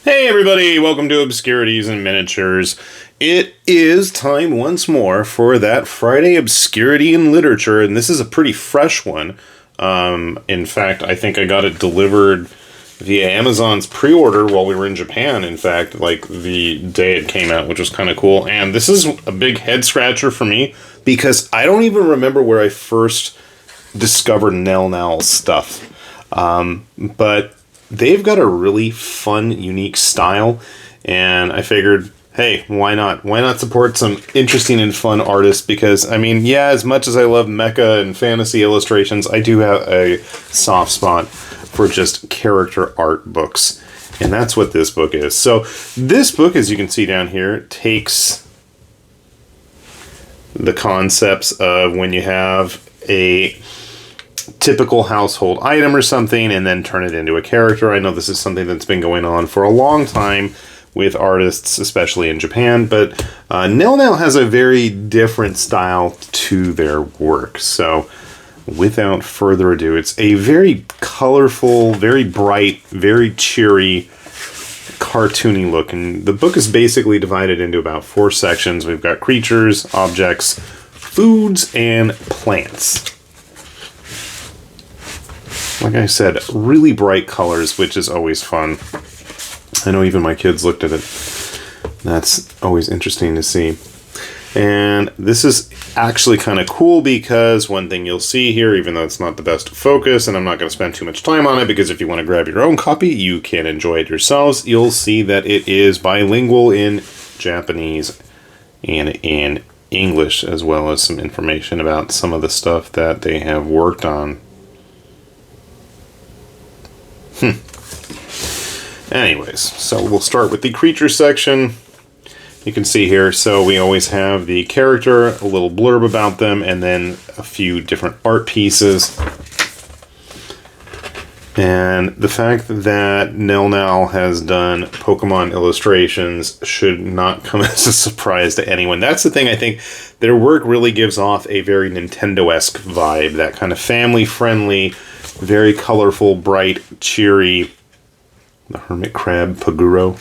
Hey everybody, welcome to Obscurities and Miniatures. It is time once more for that Friday Obscurity in Literature, and this is a pretty fresh one. In fact, I think I got it delivered via Amazon's pre-order while we were in Japan, in fact, like the day it came out, which was kind of cool. And this is a big head-scratcher for me, because I don't even remember where I first discovered Nelnal stuff. But they've got a really fun, unique style, and I figured, hey, why not? Why not support some interesting and fun artists? Because, I mean, yeah, as much as I love mecha and fantasy illustrations, I do have a soft spot for just character art books, and that's what this book is. So, this book, as you can see down here, takes the concepts of when you have a typical household item or something and then turn it into a character. I know this is something that's been going on for a long time with artists, especially in Japan, but Nelnal has a very different style to their work. So without further ado, it's a very colorful, very bright, very cheery, cartoony look. And the book is basically divided into about 4 sections. We've got creatures, objects, foods, and plants. Like I said, really bright colors, which is always fun. I know even my kids looked at it. That's always interesting to see. And this is actually kind of cool because one thing you'll see here, even though it's not the best focus, and I'm not going to spend too much time on it, because if you want to grab your own copy, you can enjoy it yourselves. You'll see that it is bilingual in Japanese and in English, as well as some information about some of the stuff that they have worked on. Anyways, so we'll start with the creature section. You can see here, so we always have the character, a little blurb about them, and then a few different art pieces. And the fact that Nelnal has done Pokemon illustrations should not come as a surprise to anyone. That's the thing, I think their work really gives off a very Nintendo-esque vibe, that kind of family-friendly, very colorful, bright, cheery. The Hermit Crab Paguro.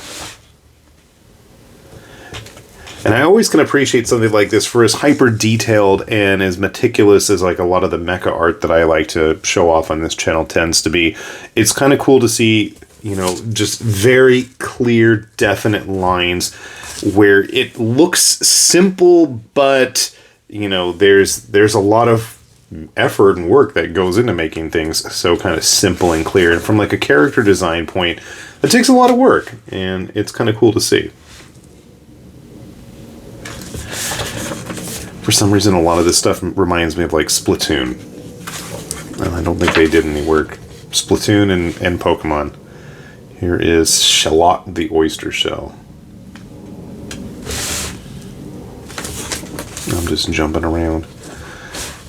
And I always can appreciate something like this for as hyper detailed and as meticulous as like a lot of the mecha art that I like to show off on this channel tends to be. It's kind of cool to see, you know, just very clear, definite lines where it looks simple, but, you know, there's a lot of effort and work that goes into making things so kind of simple and clear. And from like a character design point, it takes a lot of work, and it's kind of cool to see. For some reason, a lot of this stuff reminds me of like Splatoon, and I don't think they did any work. Splatoon and Pokemon. Here is Shallot the oyster shell. I'm just jumping around.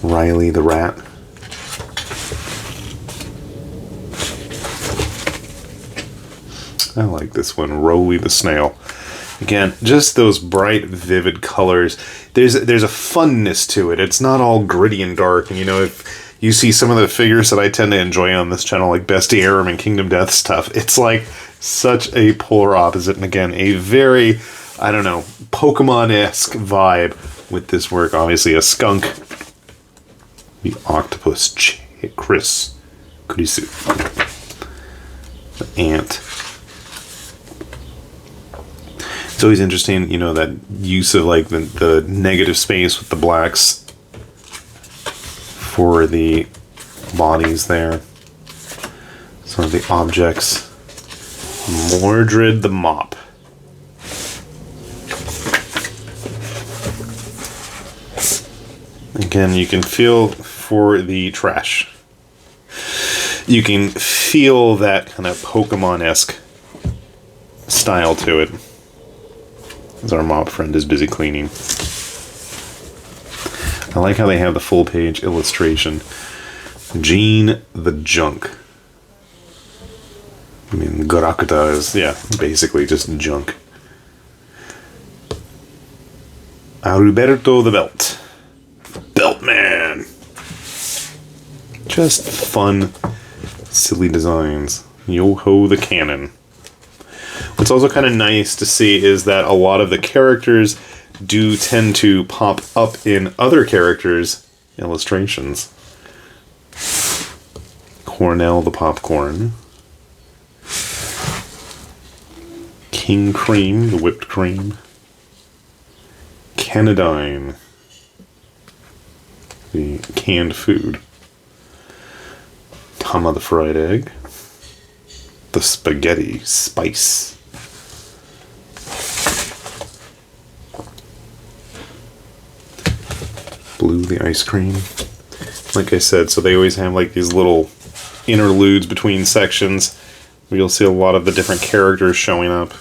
Riley the rat. I like this one. Roly the snail. Again, just those bright, vivid colors. There's a funness to it. It's not all gritty and dark. And you know, if you see some of the figures that I tend to enjoy on this channel, like Bestiarum and Kingdom Death stuff, it's like such a polar opposite. And again, a very, I don't know, Pokemon-esque vibe with this work. Obviously, a skunk. The octopus, Chris Kurisu. The ant. It's always interesting, you know, that use of like the negative space with the blacks for the bodies there. Some of the objects. Mordred the mop. Again, you can feel for the trash. You can feel that kind of Pokemon-esque style to it. As our mop friend is busy cleaning. I like how they have the full page illustration. Gene the Junk. I mean, Garakuta is, yeah, basically just junk. Aruberto the Belt. Beltman! Just fun, silly designs. Yo-ho the Cannon. What's also kind of nice to see is that a lot of the characters do tend to pop up in other characters' illustrations. Cornell the Popcorn. King Cream, the whipped cream. Canadine, the canned food. Tama the fried egg. The spaghetti spice. Blue the ice cream. Like I said, so they always have like these little interludes between sections where you'll see a lot of the different characters showing up.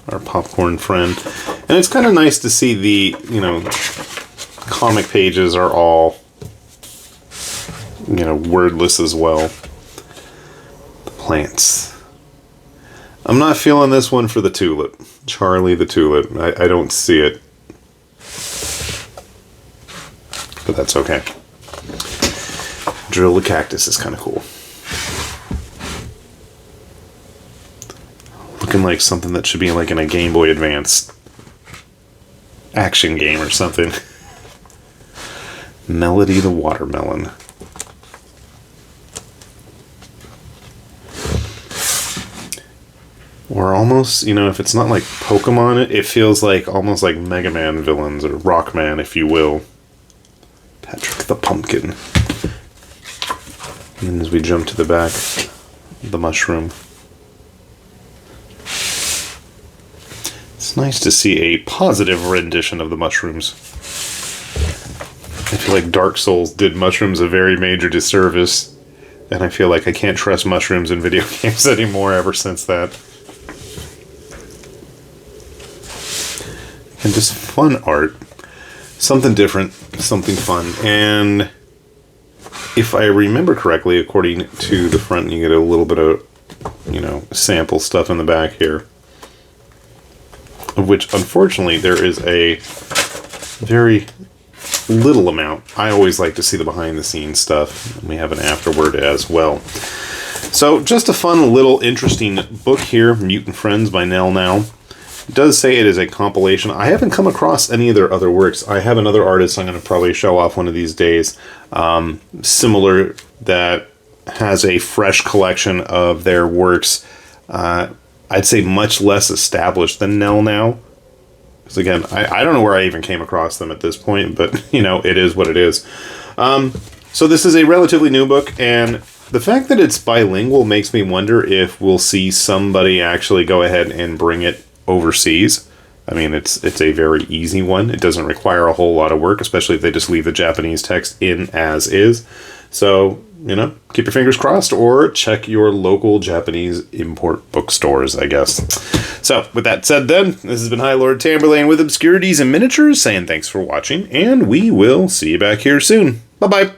Our popcorn friend. And it's kind of nice to see the, comic pages are all, wordless as well. The plants. I'm not feeling this one for the tulip. Charlie the tulip. I don't see it. But that's okay. Drill the cactus is kind of cool. Looking like something that should be like in a Game Boy Advance action game or something. Melody the watermelon. Or almost, if it's not like Pokemon, it feels like almost like Mega Man villains, or Rockman, if you will. Patrick the Pumpkin. And as we jump to the back, the mushroom. It's nice to see a positive rendition of the mushrooms. I feel like Dark Souls did mushrooms a very major disservice, and I feel like I can't trust mushrooms in video games anymore ever since that. And just fun art. Something different, something fun. And if I remember correctly, according to the front, you get a little bit of, sample stuff in the back here. Of which, unfortunately, there is a very little amount. I always like to see the behind-the-scenes stuff. And we have an afterword as well. So, just a fun, little, interesting book here, Mutant Friends by Nelnal. It does say it is a compilation. I haven't come across any of their other works. I have another artist I'm going to probably show off one of these days. Similar, that has a fresh collection of their works. I'd say much less established than Nelnal. Because again, I don't know where I even came across them at this point, but, it is what it is. So this is a relatively new book, and the fact that it's bilingual makes me wonder if we'll see somebody actually go ahead and bring it overseas. I mean, it's a very easy one. It doesn't require a whole lot of work, especially if they just leave the Japanese text in as is. So, keep your fingers crossed, or check your local Japanese import bookstores, I guess. So, with that said then, this has been High Lord Tamberlane with Obscurities and Miniatures, saying thanks for watching, and we will see you back here soon. Bye-bye!